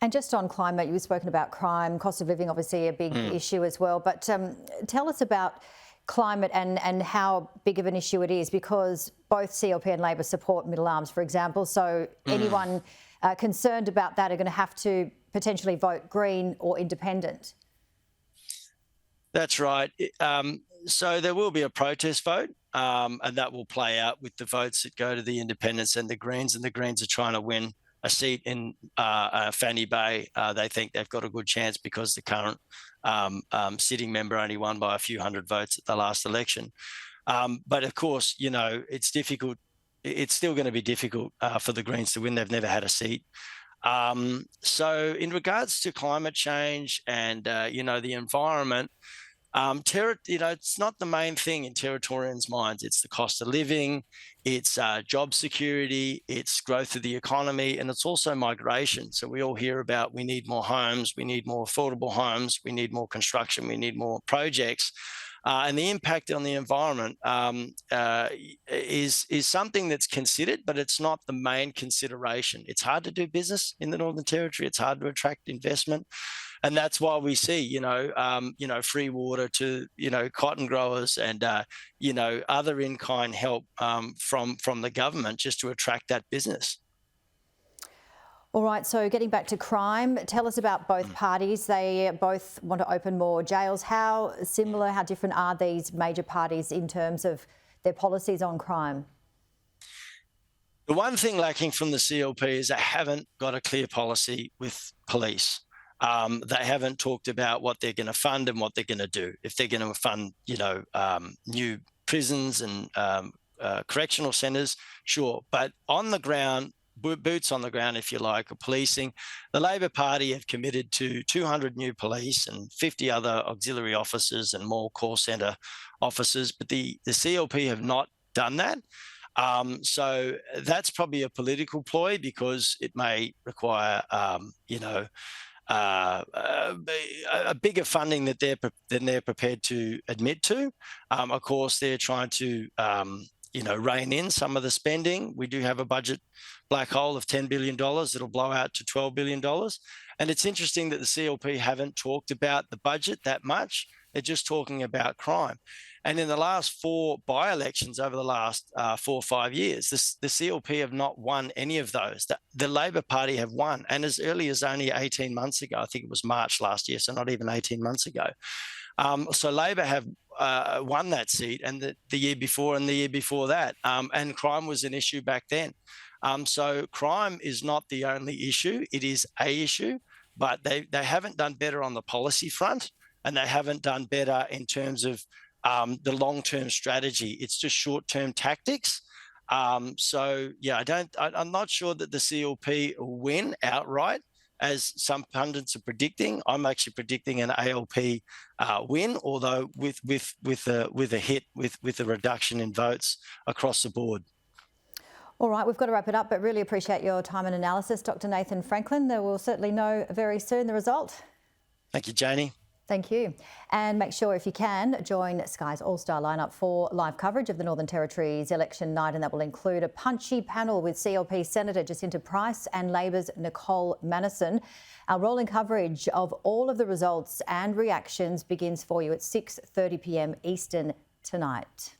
And just on climate, you've spoken about crime, cost of living, obviously a big Mm. issue as well. But tell us about climate and how big of an issue it is, because both CLP and Labor support middle arms, for example. So Mm. anyone concerned about that are going to have to potentially vote Green or Independent. That's right. So there will be a protest vote, and that will play out with the votes that go to the independents and the Greens. And the Greens are trying to win a seat in Fanny Bay. They think they've got a good chance because the current sitting member only won by a few hundred votes at the last election. But of course, it's difficult. It's still going to be difficult for the Greens to win. They've never had a seat. So in regards to climate change and the environment, it's not the main thing in Territorians' minds. It's the cost of living, it's job security, it's growth of the economy, and it's also migration. So we all hear about we need more homes, we need more affordable homes, we need more construction, we need more projects. And the impact on the environment is something that's considered, but it's not the main consideration. It's hard to do business in the Northern Territory. It's hard to attract investment, and that's why we see, free water to cotton growers and other in-kind help from the government just to attract that business. All right, so getting back to crime, tell us about both parties. They both want to open more jails. How similar, how different are these major parties in terms of their policies on crime? The one thing lacking from the CLP is they haven't got a clear policy with police. They haven't talked about what they're going to fund and what they're going to do. If they're going to fund, new prisons and correctional centres, sure. But on the ground, boots on the ground, if you like, or policing, the Labor Party have committed to 200 new police and 50 other auxiliary officers and more call centre officers. But the CLP have not done that. So that's probably a political ploy because it may require, a bigger funding than they're prepared to admit to. Of course, they're trying to rein in some of the spending. We do have a budget black hole of $10 billion that'll blow out to $12 billion. And it's interesting that the CLP haven't talked about the budget that much. They're just talking about crime. And in the last four by-elections over the last 4 or 5 years, the CLP have not won any of those. The Labor Party have won. And as early as only 18 months ago, I think it was March last year, so not even 18 months ago. So Labor have won that seat, and the year before and the year before that. And crime was an issue back then. So crime is not the only issue. It is a issue, but they haven't done better on the policy front, and they haven't done better in terms of the long-term strategy. It's just short-term tactics. I'm not sure that the CLP will win outright, as some pundits are predicting. I'm actually predicting an ALP win, although with a reduction in votes across the board. All right, we've got to wrap it up, but really appreciate your time and analysis, Dr. Nathan Franklin. They will certainly know very soon the result. Thank you, Janie. Thank you. And make sure, if you can, join Sky's All-Star lineup for live coverage of the Northern Territory's election night, and that will include a punchy panel with CLP Senator Jacinta Price and Labor's Nicole Mannison. Our rolling coverage of all of the results and reactions begins for you at 6:30 p.m. Eastern tonight.